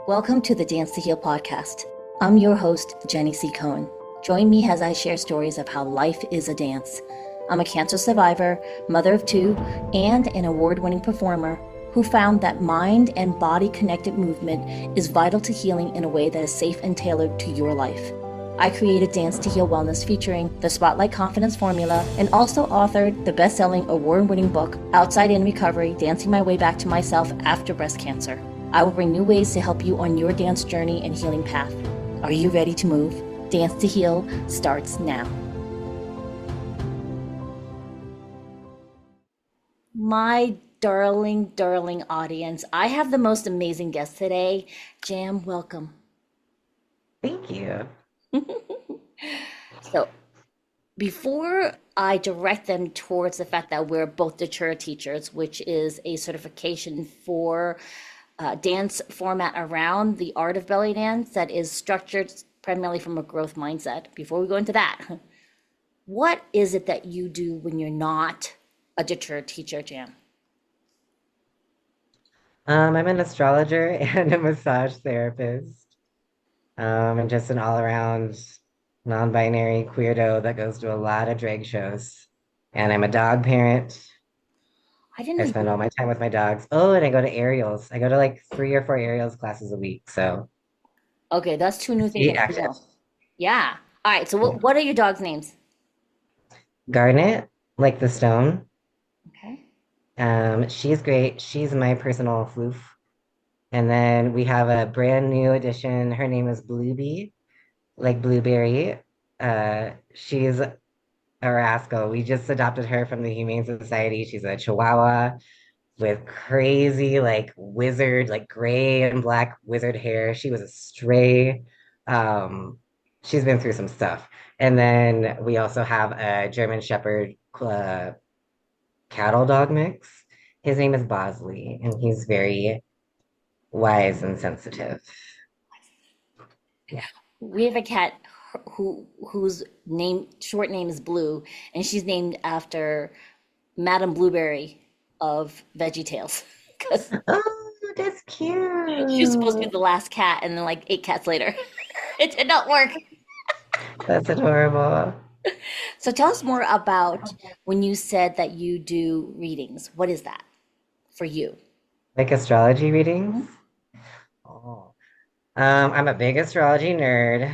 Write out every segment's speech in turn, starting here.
Welcome to the Dance to Heal podcast. I'm your host, Jenny C. Cohen. Join me as I share stories of how life is a dance. I'm a cancer survivor, mother of two, and an award-winning performer who found that mind and body connected movement is vital to healing in a way that is safe and tailored to your life. I created Dance to Heal Wellness featuring the Spotlight Confidence Formula and also authored the best-selling award-winning book, Outside In Recovery, Dancing My Way Back to Myself After Breast Cancer. I will bring new ways to help you on your dance journey and healing path. Are you ready to move? Dance to Heal starts now. My darling audience, I have the most amazing guest today. Jam, welcome. Thank you. So, before I direct them towards the fact that we're both Datura teachers, which is a certification for dance format around the art of belly dance that is structured primarily from a growth mindset. Before we go into that, what is it that you do when you're not a Datura teacher, Jam? I'm an astrologer and a massage therapist. I'm just an all-around non-binary queerdo that goes to a lot of drag shows. And I'm a dog parent. I didn't I know spend you. all my time with my dogs. Oh, and I go to aerials. I go to like 3 or 4 aerials classes a week. So Okay, that's two new things stay I didn't active. know. Yeah. All right. So, Yeah. what are your dogs' names? Garnet, like the stone. Okay. She's great. She's my personal floof. And then we have a brand new addition. Her name is Bluebee, like blueberry. She's a rascal. We just adopted her from the Humane Society. She's a Chihuahua with crazy, like wizard, like gray and black wizard hair. She was a stray. Um, she's been through some stuff. And then we also have a German Shepherd cattle dog mix. His name is Bosley, and he's very wise and sensitive. Yeah. We have a cat whose short name is Blue, and she's named after Madame Blueberry of VeggieTales because Oh, that's she was supposed to be cute. the last cat, and then like 8 cats later, it did not work. That's adorable. So tell us more about when you said that you do readings. What is that for you? Like astrology readings? Mhm. Oh. I'm a big astrology nerd.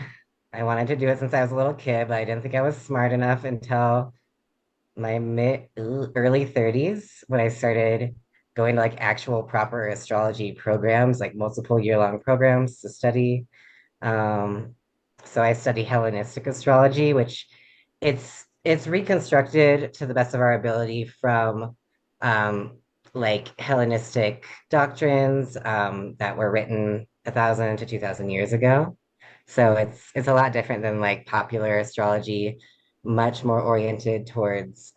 I wanted to do it since I was a little kid, but I didn't think I was smart enough until my early 30s when I started going to like actual proper astrology programs, like multiple year-long programs to study. Um, so I study Hellenistic astrology, which it's reconstructed to the best of our ability from um, like Hellenistic doctrines that were written 1,000 to 2,000 years ago. So it's a lot different than like popular astrology, much more oriented towards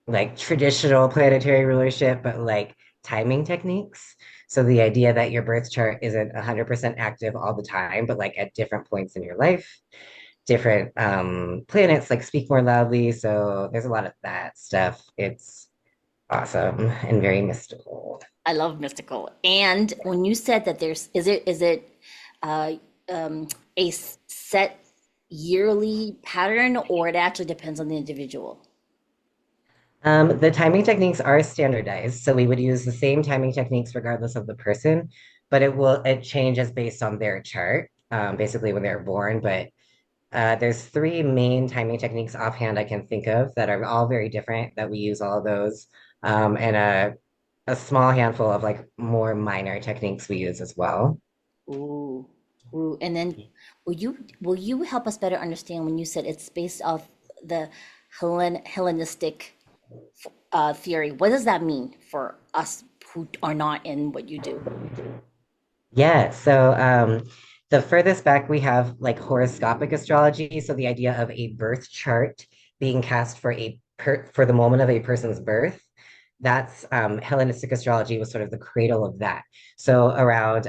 like traditional planetary rulership, but like timing techniques. So the idea that your birth chart isn't 100% active all the time, but like at different points in your life, different planets like speak more loudly. So there's a lot of that stuff. It's awesome and very mystical. I love mystical. And when you said that is it uh, um, a set yearly pattern, or it actually depends on the individual? The timing techniques are standardized, so we would use the same timing techniques regardless of the person, but it changes based on their chart, basically when they're born. But there's three main timing techniques offhand I can think of that are all very different that we use all of those, and a small handful of like more minor techniques we use as well. Ooh, ooh. And then will you help us better understand when you said it's based off the Hellenistic theory? What does that mean for us who are not in what you do? Yeah, so the furthest back we have like horoscopic astrology, so the idea of a birth chart being cast for the moment of a person's birth. That's Hellenistic astrology was sort of the cradle of that. So around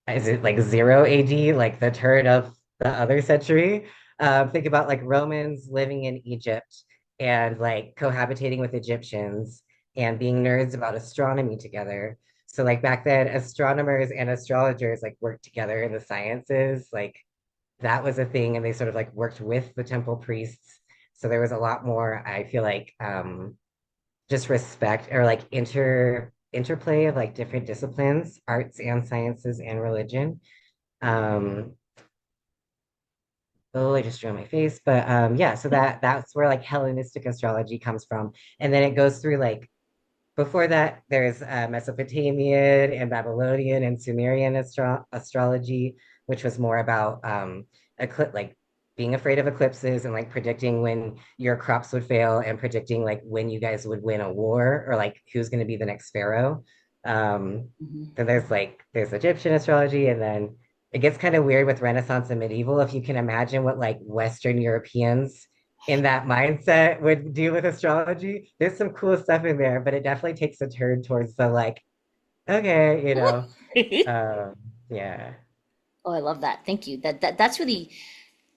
is it like 0 AD, like the turn of the other century? Think about like Romans living in Egypt and like cohabitating with Egyptians and being nerds about astronomy together. So like back then, astronomers and astrologers like worked together in the sciences. Like that was a thing, and they sort of like worked with the temple priests. So there was a lot more, I feel like, just respect or like interplay of like different disciplines, arts and sciences and religion. Um, oh, I just drew on my face, but yeah, so that's where like Hellenistic astrology comes from, and then it goes through like before that, there's Mesopotamian and Babylonian and Sumerian astrology, which was more about like being afraid of eclipses and like predicting when your crops would fail and predicting like when you guys would win a war or like who's going to be the next pharaoh. Um, Mhm. then there's Egyptian astrology, and then it gets kind of weird with Renaissance and medieval. If you can imagine what like Western Europeans in that mindset would do with astrology. There's some cool stuff in there, but it definitely takes a turn towards the like, okay, um, yeah, Oh, I love that. Thank you. That's really,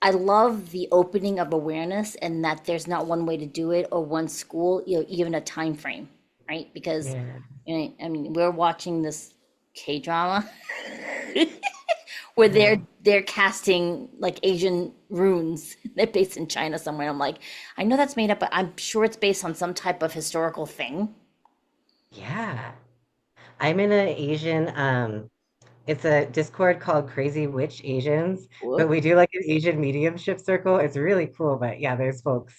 I love the opening of awareness and that there's not one way to do it or one school, even a time frame, right? Because, yeah, I mean, we're watching this K-drama where they're yeah, they're casting like Asian runes. They're based in China somewhere. I'm like, I know that's made up, but I'm sure it's based on some type of historical thing. yeah. I'm in an Asian, it's a Discord called Crazy Witch Asians, but Whoop. we do like an Asian mediumship circle. It's really cool, but yeah, there's folks,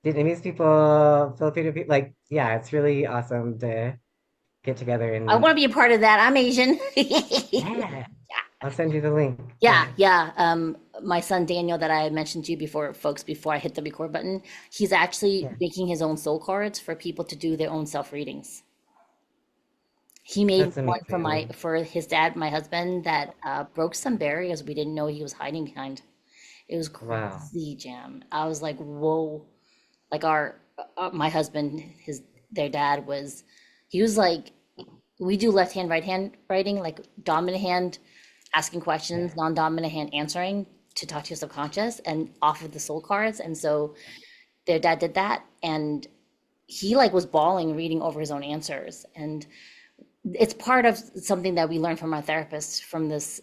Vietnamese people, Filipino people, like, yeah, it's really awesome to get together I want to and be a part of that. I'm Asian. yeah, I'll send you the link. Yeah, Yeah, yeah. My son Daniel, that I had mentioned to you before, folks, before I hit the record button, he's actually yeah, making his own soul cards for people to do their own self readings. He made that's one for amazing. his dad, my husband, that broke some barriers we didn't know he was hiding behind. It was Wow. crazy, Jam. I was like, whoa. Like my husband, their dad was, he was like, we do left hand, right hand writing, like dominant hand asking Yeah. questions, non-dominant hand answering to talk to your subconscious and off of the soul cards. And so their dad did that, and he like was bawling reading over his own answers. And it's part of something that we learned from our therapist from this,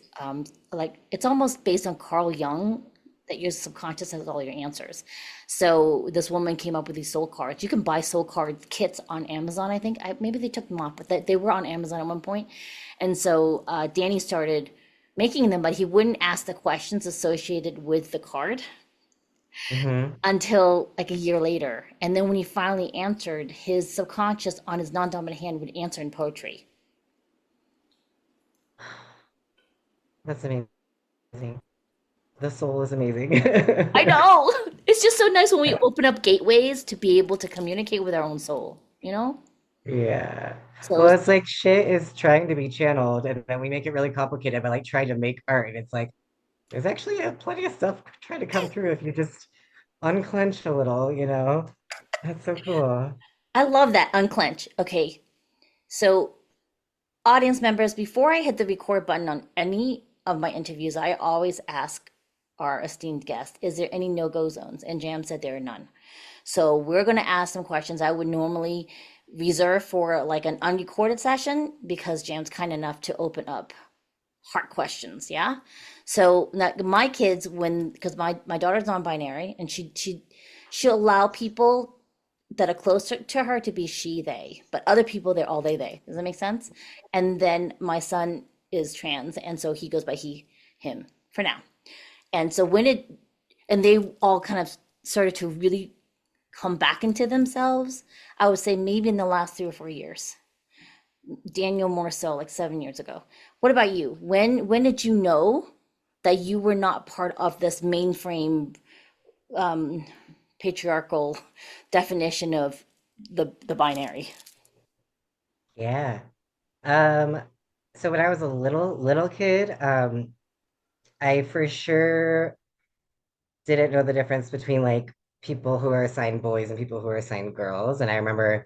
like it's almost based on Carl Jung, that your subconscious has all your answers. So this woman came up with these soul cards. You can buy soul card kits on Amazon, I think. Maybe they took them off, but they were on Amazon at one point. And so Danny started making them, but he wouldn't ask the questions associated with the card Hmm. until like a year later. And then when he finally answered, his subconscious on his non-dominant hand would answer in poetry. That's amazing. The soul is amazing. I know. It's just so nice when we open up gateways to be able to communicate with our own soul, you know? Yeah. So Well, it's like shit is trying to be channeled, and then we make it really complicated by like trying to make art. And it's like there's actually plenty of stuff trying to come through if you just unclench a little. That's so cool. I love that unclench. Okay. So audience members, before I hit the record button on any of my interviews, I always ask our esteemed guest, is there any no-go zones? And Jam said there are none. So we're going to ask some questions I would normally reserve for like an unrecorded session because Jam's kind enough to open up heart questions. Yeah. So now my kids, because my daughter's non-binary and she'll allow people that are closer to her to be she, they, but other people, they're all they. Does that make sense? And then my son is trans. And so he goes by he, him for now. And so and they all kind of started to really come back into themselves, I would say maybe in the last 3 or 4 years. Daniel more so like 7 years ago. What about you? When did you know that you were not part of this mainframe um, patriarchal definition of the binary? Yeah. Um, so when I was a little kid, I for sure didn't know the difference between like people who are assigned boys and people who are assigned girls. And I remember,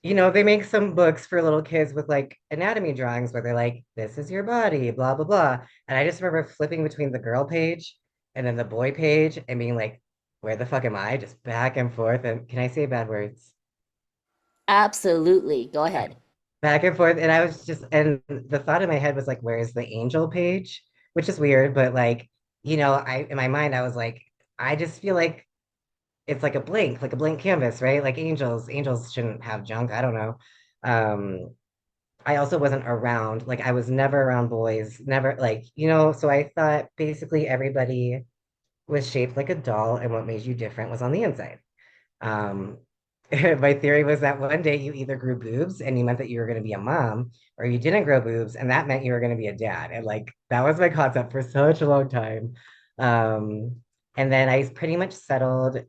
they make some books for little kids with like anatomy drawings where they're like, this is your body, blah, blah, blah. And I just remember flipping between the girl page and then the boy page and being like, where the fuck am I? Just back and forth. And can I say bad words? Absolutely. Go ahead. back and forth. And I was just, and the thought in my head was like, where's the angel page? Which is weird, but like, in my mind, I was like, I just feel like it's like a blank canvas, right? Like angels shouldn't have junk. I don't know. Um, I also wasn't around, like I was never around boys, never like, so I thought basically everybody was shaped like a doll, and what made you different was on the inside. Um, my theory was that one day you either grew boobs and you meant that you were going to be a mom, or you didn't grow boobs and that meant you were going to be a dad. And like that was my concept for such a long time. Um, and then I pretty much settled,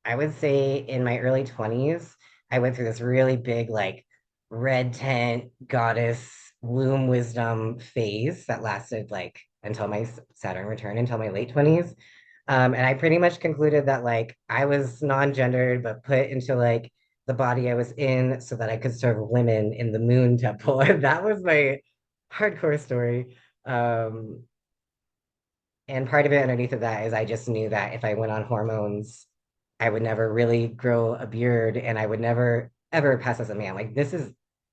I would say in my early 20s, I went through this really big, like red tent goddess womb wisdom phase that lasted like until my Saturn return until my late 20s. And I pretty much concluded that like I was non-gendered, but put into like the body I was in so that I could serve women in the moon temple. And that was my hardcore story. Um, and part of it underneath of that is I just knew that if I went on hormones, I would never really grow a beard and I would never ever pass as a man. Like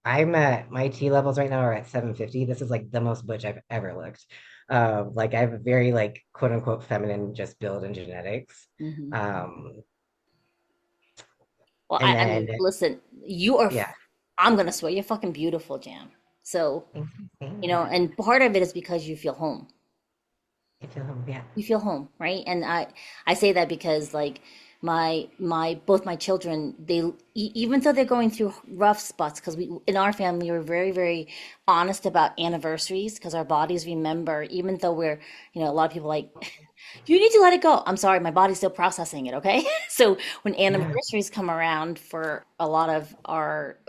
I'm at my T levels right now are at 750. This is like the most butch I've ever looked. Like I have a very like quote unquote feminine just build and genetics. Hmm. Um, Well, and I then mean, listen, you are, yeah, I'm gonna swear, you're fucking beautiful, Jam. So, thanks for saying that. and part of it is because you feel home. I feel yeah, You feel home, right? And I say that because like my both my children, even though they're going through rough spots, because we in our family we're very honest about anniversaries because our bodies remember, even though we're, a lot of people like, you need to let it go. I'm sorry, my body's still processing it, okay? So when yeah, anniversaries come around for a lot of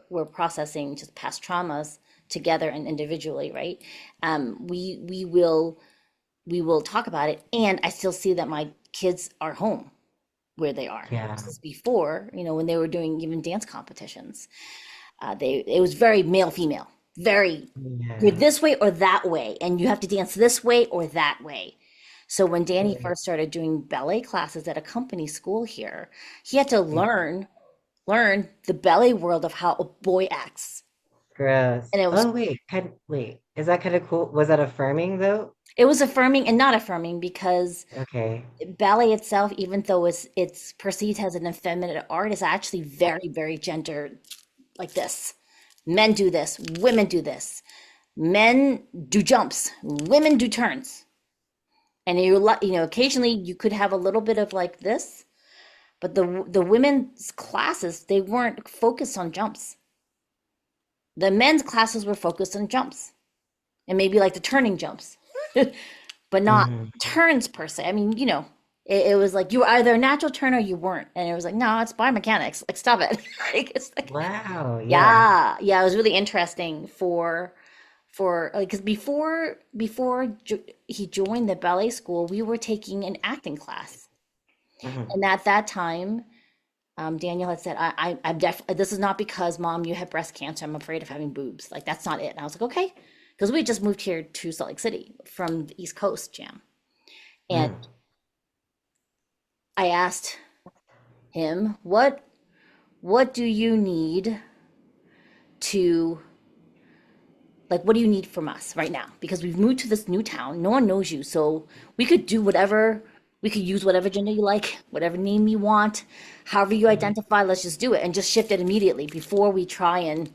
we're processing just past traumas together and individually, right? We will talk about it, and I still see that my kids are home where they are yeah, versus before, when they were doing even dance competitions. It was very male female, very, you're yeah, this way or that way, and you have to dance this way or that way. So when Danny yeah. first started doing ballet classes at a company school here, he had to learn the ballet world of how a boy acts. Gross. And it was Oh wait, is that kind of cool? Was that affirming though? it was affirming and not affirming because Okay. ballet itself, even though it's perceived as an effeminate art, is actually very gendered, like this. Men do this, women do this. Men do jumps, women do turns. And occasionally you could have a little bit of like this, but the women's classes, they weren't focused on jumps. The men's classes were focused on jumps and maybe like the turning jumps, but not Mhm. turns per se. I mean, it was like you were either a natural turner or you weren't, and it was like, no, it's biomechanics. Like, stop it. Like, it's like, Wow, yeah. yeah, yeah. It was really interesting for like, because he joined the ballet school, we were taking an acting class, Mhm. and at that time, Daniel had said, I'm definitely, this is not because mom, you have breast cancer. I'm afraid of having boobs. Like, that's not it. And I was like, okay. Because we just moved here to Salt Lake City from the East Coast, Jam. And Mm. I asked him, what do you need to, like, what do you need from us right now? Because we've moved to this new town. No one knows you. So we could do whatever, we could use whatever gender you like, whatever name you want, however you Mhm. identify, let's just do it and just shift it immediately before we try and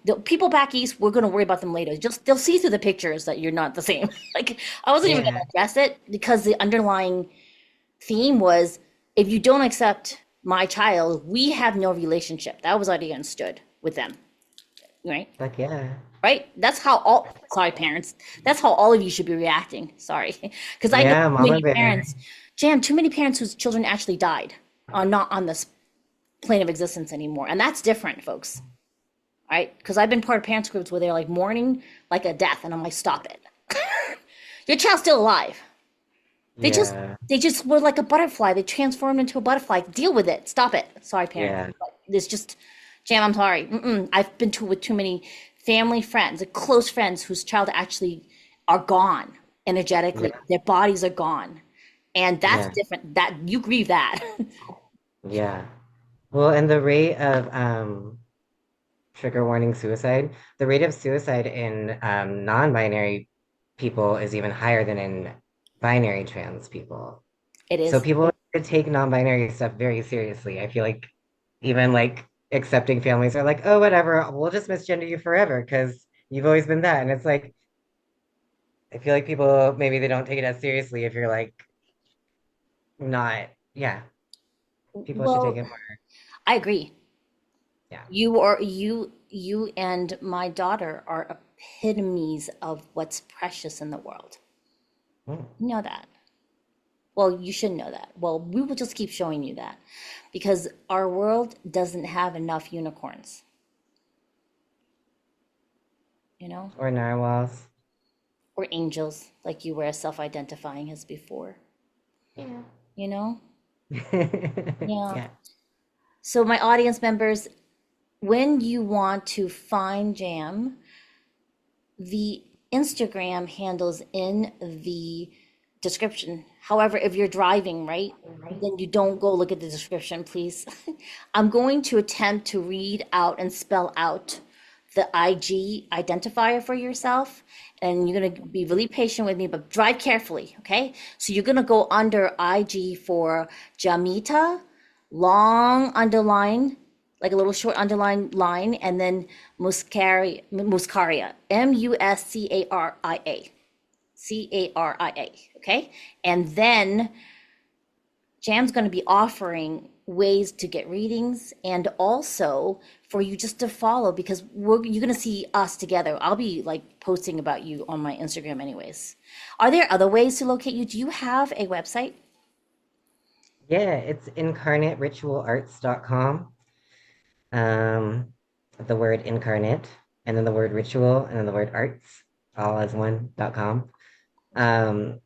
the people back east, we're going to worry about them later. Just they'll see through the pictures that you're not the same. Like, I wasn't even going Yeah, to address it because the underlying theme was, if you don't accept my child, we have no relationship. That was already understood with them, right? like yeah. Right? That's how all, sorry, parents, that's how all of you should be reacting. Sorry. Because I know Yeah, too Mama many Bear. parents, Jam, too many parents whose children actually died are not on this plane of existence anymore. And that's different, folks. Right? Because I've been part of parents groups where they're like mourning like a death, and I'm like, stop it. Your child's still alive. They just Yeah, they just were like a butterfly. They transformed into a butterfly. Deal with it. Stop it. Sorry, parents. yeah, But it's just, Jam, I'm sorry. I've been to with too many family friends, close friends whose child actually are gone energetically. yeah, Their bodies are gone, and that's yeah, different. That you grieve that. yeah. Well, and the rate of trigger warning suicide. The rate of suicide in non-binary people is even higher than in binary trans people. It So is. people should take non-binary stuff very seriously. I feel like even like accepting families are like, oh, whatever, we'll just misgender you forever because you've always been that. And it's like, I feel like people maybe they don't take it as seriously if you're like not, yeah, people should take Well, it more. I agree. Yeah. You and my daughter are epitomes of what's precious in the world. Mm. You know that. Well, you should know that. Well, we will just keep showing you that because our world doesn't have enough unicorns, you know, Or narwhals. or angels like you were self-identifying as before, Yeah. you know? Yeah. Yeah. So my audience members, when you want to find Jam, the Instagram handles in the description. However, if you're driving, right, then you don't go look at the description, please. I'm going to attempt to read out and spell out the IG identifier for yourself. And you're going to be really patient with me, but drive carefully, okay? So you're going to go under IG for Jamita, long underline, like a little short underline line, and then Muscaria, Caria, okay? And then Jam's going to be offering ways to get readings and also for you just to follow because you're going to see us together. I'll be like posting about you on my Instagram anyways. Are there other ways to locate you? Do you have a website? Yeah, it's incarnateritualarts.com. Um, the word incarnate, and then the word ritual, and then the word arts, all as one.com. Um,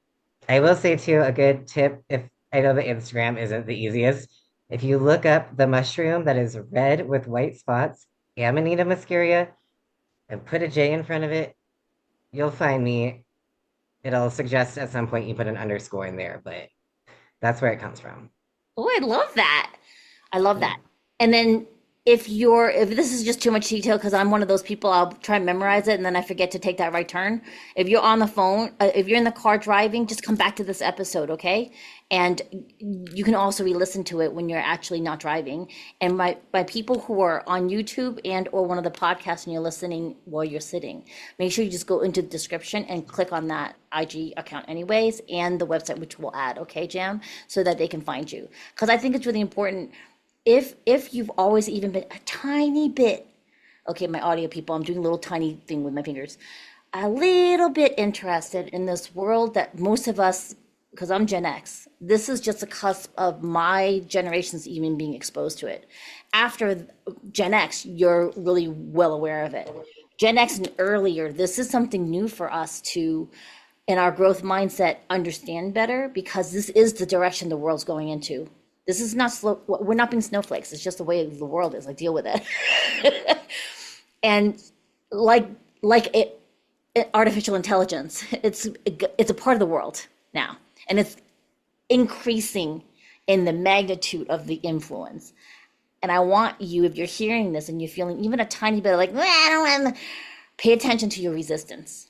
I will say too, a good tip, if I know the Instagram isn't the easiest, if you look up the mushroom that is red with white spots, Amanita muscaria, and put a J in front of it, you'll find me. It'll suggest at some point you put an underscore in there, but that's where it comes from. Oh, I love that. I love Yeah. that. And then if this is just too much detail because I'm one of those people, I'll try and memorize it and then I forget to take that right turn. If you're on the phone, if you're in the car driving, just come back to this episode, okay? And you can also re-listen to it when you're actually not driving. And by people who are on YouTube and or one of the podcasts and you're listening while you're sitting, make sure you just go into the description and click on that IG account anyways and the website which we'll add, okay, Jam, so that they can find you. Because I think it's really important if you've always even been a tiny bit, okay, my audio people, I'm doing a little tiny thing with my fingers, a little bit interested in this world that most of us, because I'm Gen X, this is just a cusp of my generations even being exposed to it. After Gen X, you're really well aware of it. Gen X and earlier, this is something new for us to, in our growth mindset, understand better because this is the direction the world's going into. This is not slow. We're not being snowflakes. It's just the way the world is. Like deal with it. And like artificial intelligence, it's a part of the world now, and it's increasing in the magnitude of the influence. And I want you, if you're hearing this and you're feeling even a tiny bit of like, I don't want to, pay attention to your resistance,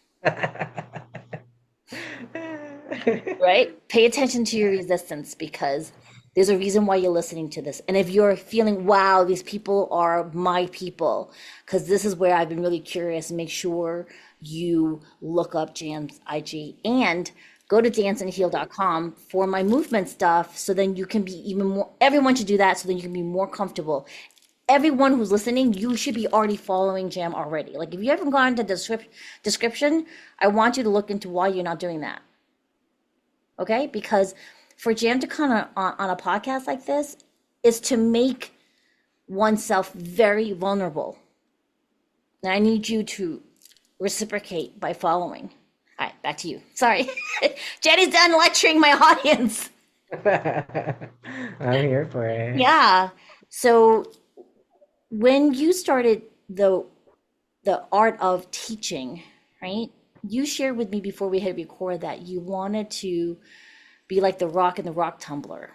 right? Pay attention to your resistance because there's a reason why you're listening to this. And if you're feeling, wow, these people are my people, because this is where I've been really curious, make sure you look up Jam's IG and go to danceandheal.com for my movement stuff. So then you can be even more, everyone should do that. So then you can be more comfortable. Everyone who's listening, you should be already following Jam already. Like if you haven't gone to the description, I want you to look into why you're not doing that. Okay? Because for Jam to come on a podcast like this is to make oneself very vulnerable. And I need you to reciprocate by following. All right, back to you. Sorry. Jenny's done lecturing my audience. I'm here for it. Yeah. So when you started the art of teaching, right? You shared with me before we had record that you wanted to be like the rock in the rock tumbler.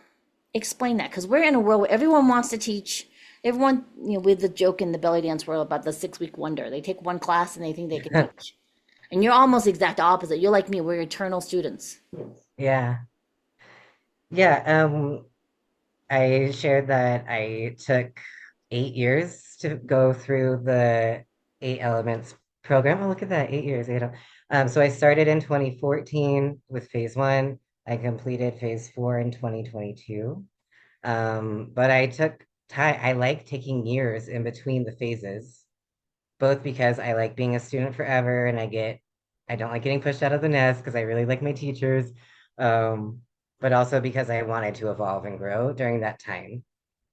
Explain that, because we're in a world where everyone wants to teach. Everyone, with the joke in the belly dance world about the 6 week wonder. They take one class and they think they can teach. And you're almost the exact opposite. You're like me, we're eternal students. Yeah. Yeah. I shared that I took 8 years to go through the eight elements program. Oh, look at that, 8 years. So I started in 2014 with phase one. I completed phase four in 2022. But I took time, I like taking years in between the phases, both because I like being a student forever and I don't like getting pushed out of the nest because I really like my teachers. Um, but also because I wanted to evolve and grow during that time.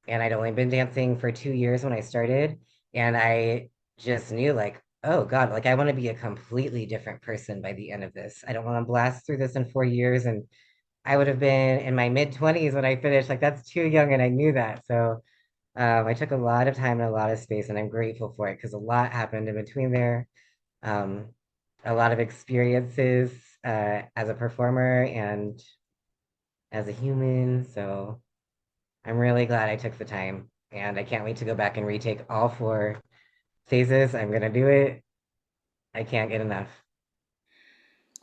And I'd only been dancing for 2 years when I started. And I just knew, like, oh God, like I want to be a completely different person by the end of this. I don't want to blast through this in 4 years. And I would have been in my mid 20s when I finished. Like, that's too young. And I knew that. So I took a lot of time and a lot of space. And I'm grateful for it because a lot happened in between there. Um, a lot of experiences as a performer and as a human. So I'm really glad I took the time and I can't wait to go back and retake all four phases. I'm gonna do it. I can't get enough.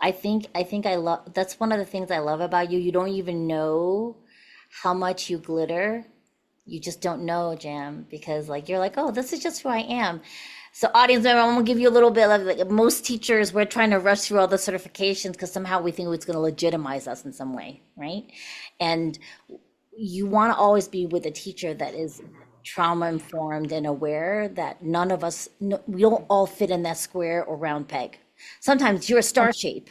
I think I love that's one of the things I love about you. You don't even know how much you glitter. You just don't know, Jam, because like you're like, oh, this is just who I am. So, audience member, I'm gonna give you a little bit of like most teachers, we're trying to rush through all the certifications because somehow we think it's gonna legitimize us in some way, right? And you want to always be with a teacher that is trauma informed and aware that none of us, no, we don't all fit in that square or round peg. Sometimes you're a star shape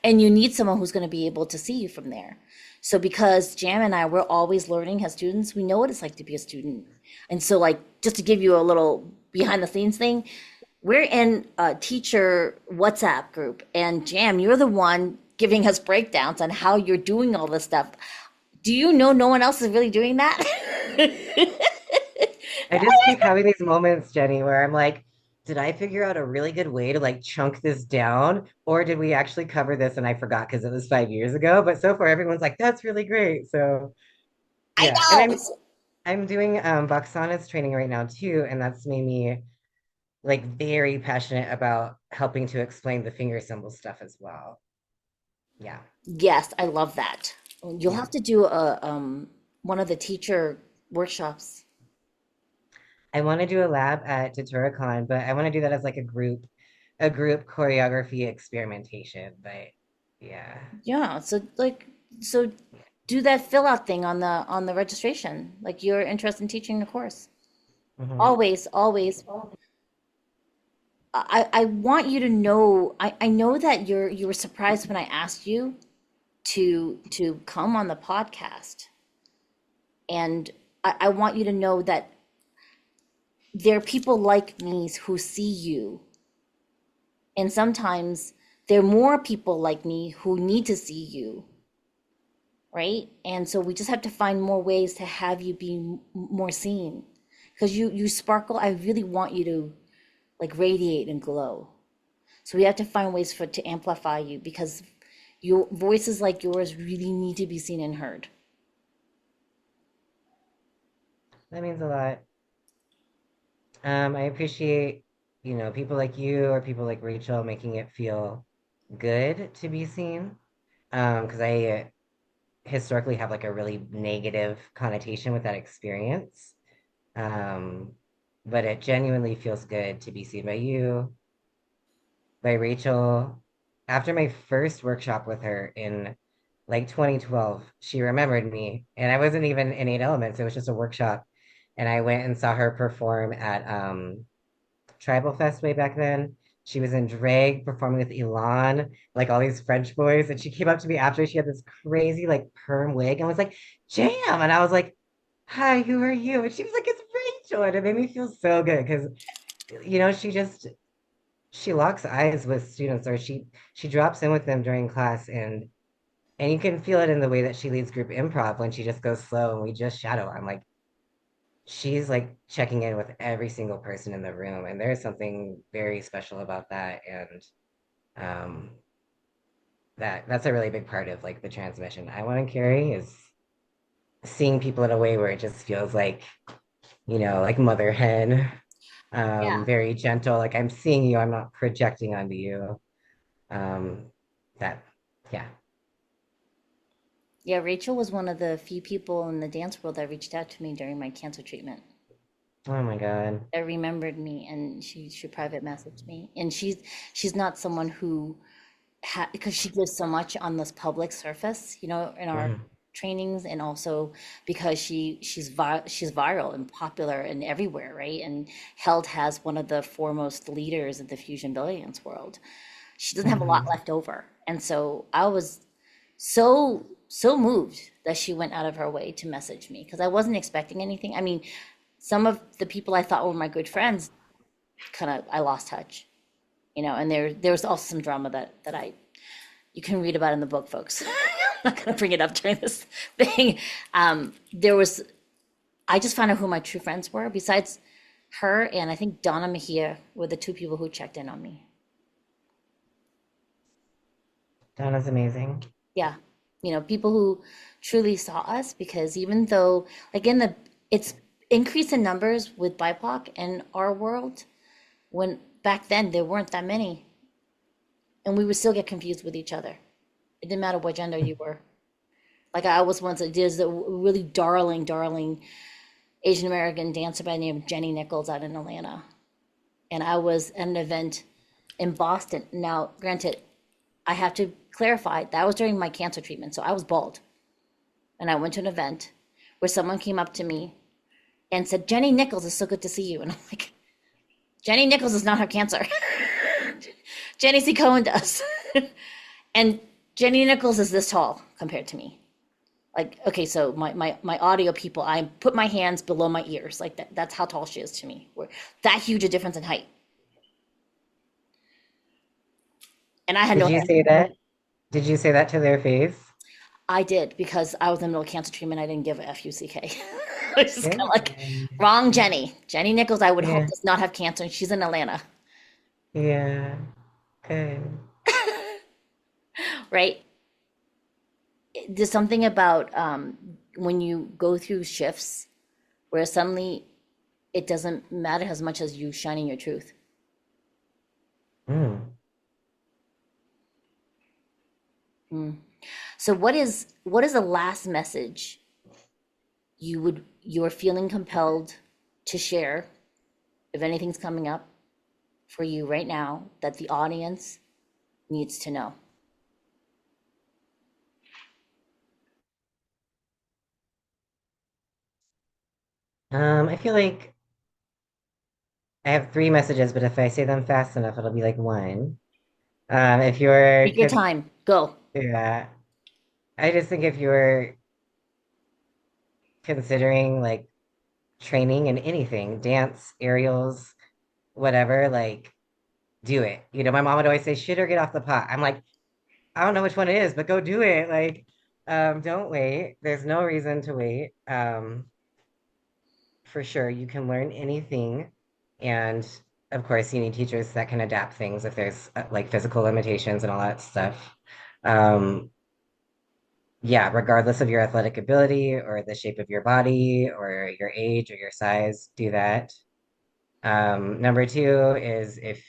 and you need someone who's going to be able to see you from there. So because Jam and I, we're always learning as students, we know what it's like to be a student. And so like, just to give you a little behind the scenes thing, we're in a teacher WhatsApp group and Jam, you're the one giving us breakdowns on how you're doing all this stuff. Do you know no one else is really doing that? I just keep having these moments, Jenny, where I'm like, did I figure out a really good way to like chunk this down? Or did we actually cover this and I forgot because it was 5 years ago? But so far everyone's like, that's really great. So I yeah. And know. I'm doing Boxana's training right now too, and that's made me like very passionate about helping to explain the finger symbol stuff as well. Yeah. Yes, I love that. You'll Yeah. have to do a one of the teacher workshops. I want to do a lab at Datura, but I want to do that as like a group choreography experimentation. But yeah. Yeah, so do that fill out thing on the registration. Like you're interested in teaching the course. Hmm. Always, always. I want you to know I know that you were surprised when I asked you to come on the podcast. And I want you to know that there are people like me who see you. And sometimes there are more people like me who need to see you, right? And so we just have to find more ways to have you be more seen. Because you sparkle. I really want you to like radiate and glow. So we have to find ways for to amplify you because your voices like yours really need to be seen and heard. That means a lot. I appreciate, people like you or people like Rachel making it feel good to be seen. Because I historically have like a really negative connotation with that experience. Um, but it genuinely feels good to be seen by you, by Rachel. After my first workshop with her in like 2012, she remembered me, and I wasn't even in Eight Elements. It was just a workshop, and I went and saw her perform at Tribal Fest way back then. She was in drag performing with Elon, like all these French boys. And she came up to me after she had this crazy like perm wig and was like, Jam. And I was like, hi, who are you? And she was like, it's Rachel. And it made me feel so good because, she locks eyes with students or she drops in with them during class and you can feel it in the way that she leads group improv when she just goes slow and we just shadow. I'm like, she's like checking in with every single person in the room and there's something very special about that and um that's a really big part of like the transmission I want to carry is seeing people in a way where it just feels like like mother hen, Yeah. very gentle, like I'm seeing you, I'm not projecting onto you. Um, that, yeah. Yeah, Rachel was one of the few people in the dance world that reached out to me during my cancer treatment. Oh my God. That remembered me, and she private messaged me. And she's not someone who because she gives so much on this public surface, in our Mhm. trainings, and also because she's viral and popular and everywhere, right? And Held has one of the foremost leaders in the fusion billions world. She doesn't have a lot Mhm. left over, and so I was so moved that she went out of her way to message me because I wasn't expecting anything. I mean, some of the people I thought were my good friends, kind of I lost touch, and there was also some drama that I you can read about in the book, folks. I'm not going to bring it up during this thing. There was I just found out who my true friends were. Besides her and I think Donna Mejia were the two people who checked in on me. Donna's amazing. Yeah, people who truly saw us, because even though, like, in the it's increase in numbers with BIPOC in our world, when back then there weren't that many, and we would still get confused with each other. It didn't matter what gender you were. Like, I was once, there's a really darling Asian American dancer by the name of Jenny Nichols out in Atlanta. And I was at an event in Boston. Now, granted, I have to clarify that was during my cancer treatment. So I was bald. And I went to an event where someone came up to me and said, Jenny Nichols, is so good to see you. And I'm like, Jenny Nichols does not have cancer. Jenny C. Cohen does. And Jenny Nichols is this tall compared to me. Like, okay, so my audio people, I put my hands below my ears. Like, that's how tall she is to me. We're that huge a difference in height. And I had Did no you hair. say that? Did you say that to their face? I did, because I was in the middle of cancer treatment. I didn't give a fuck. It's just kind of like, Good. wrong Jenny. Jenny Nichols, I would hope, Yeah. does not have cancer, and she's in Atlanta, Yeah. Good. right? There's something about when you go through shifts where suddenly it doesn't matter as much as you shining your truth. Mm. So what is the last message you're feeling compelled to share, if anything's coming up for you right now, that the audience needs to know? I feel like I have three messages, but if I say them fast enough, it'll be like one. If you're, Take your time. Go. yeah, I just think if you're considering like training in anything, dance, aerials, whatever, like do it. My mom would always say, shit or get off the pot. I'm like, I don't know which one it is, but go do it. Like, don't wait. There's no reason to wait. For sure, you can learn anything. And of course, you need teachers that can adapt things if there's like physical limitations and all that stuff. Um, yeah, regardless of your athletic ability or the shape of your body or your age or your size, do that. Number two is if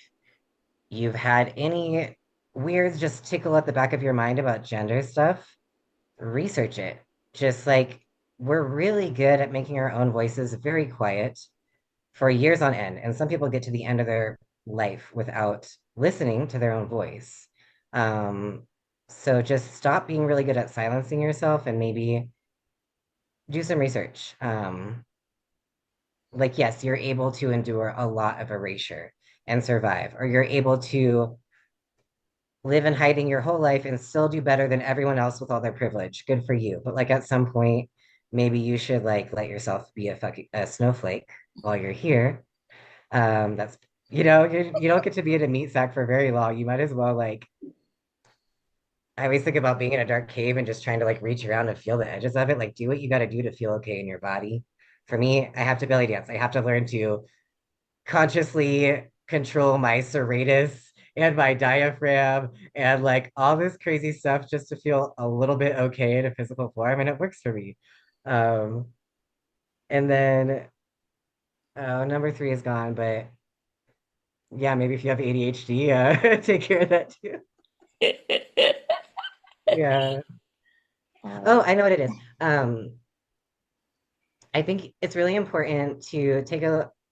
you've had any weird just tickle at the back of your mind about gender stuff, research it. Just like we're really good at making our own voices very quiet for years on end. And some people get to the end of their life without listening to their own voice. Um, so just stop being really good at silencing yourself and maybe do some research. Like, yes, you're able to endure a lot of erasure and survive, or you're able to live in hiding your whole life and still do better than everyone else with all their privilege. Good for you. But like at some point, maybe you should like let yourself be a snowflake while you're here. That's you don't get to be in a meat sack for very long. You might as well like I always think about being in a dark cave and just trying to like reach around and feel the edges of it. Like do what you got to do to feel okay in your body. For me, I have to belly dance. I have to learn to consciously control my serratus and my diaphragm and like all this crazy stuff just to feel a little bit okay in a physical form, and it works for me. Um, and then Oh, number three is gone, but yeah, maybe if you have ADHD, take care of that too. Yeah. Oh, Oh, I know what it is. I think it's really important to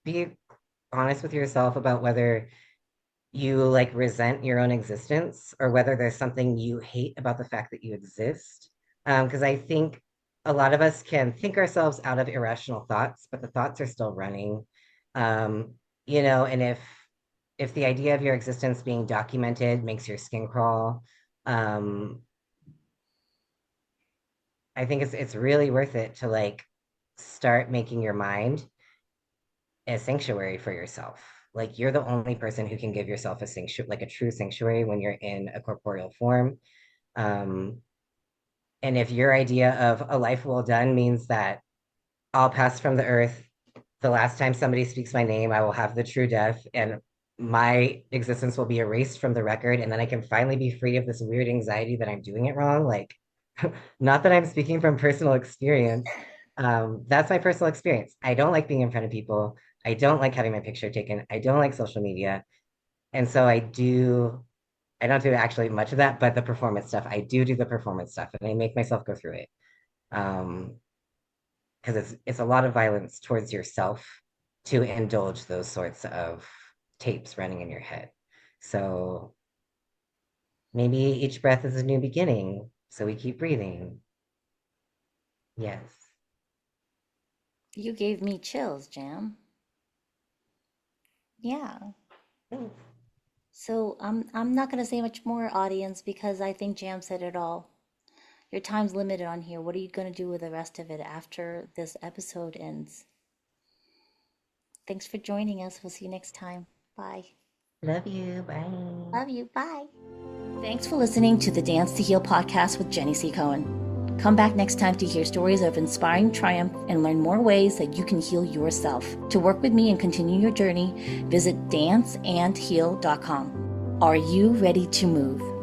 be honest with yourself about whether you like resent your own existence or whether there's something you hate about the fact that you exist. Because I think a lot of us can think ourselves out of irrational thoughts, but the thoughts are still running. Um, and if the idea of your existence being documented makes your skin crawl, um, I think it's really worth it to like start making your mind a sanctuary for yourself. Like you're the only person who can give yourself a sanctuary, like a true sanctuary when you're in a corporeal form. Um, and if your idea of a life well done means that I'll pass from the earth, the last time somebody speaks my name, I will have the true death, and my existence will be erased from the record, and then I can finally be free of this weird anxiety that I'm doing it wrong. Like, not that I'm speaking from personal experience. That's my personal experience. I don't like being in front of people. I don't like having my picture taken. I don't like social media. And so I don't do actually much of that, but the performance stuff, I do the performance stuff and I make myself go through it. Um, because it's a lot of violence towards yourself to indulge those sorts of tapes running in your head. So maybe each breath is a new beginning. So we keep breathing. Yes. you gave me chills, Jam. Yeah. So I'm not gonna say much more, audience, because I think Jam said it all. Your time's limited on here. What are you gonna do with the rest of it after this episode ends? Thanks for joining us. We'll see you next time. Bye. Love you. Bye. Love you. Bye. Thanks for listening to the Dance to Heal podcast with Jenny C. Cohen. Come back next time to hear stories of inspiring triumph and learn more ways that you can heal yourself. To work with me and continue your journey, visit danceandheal.com. Are you ready to move?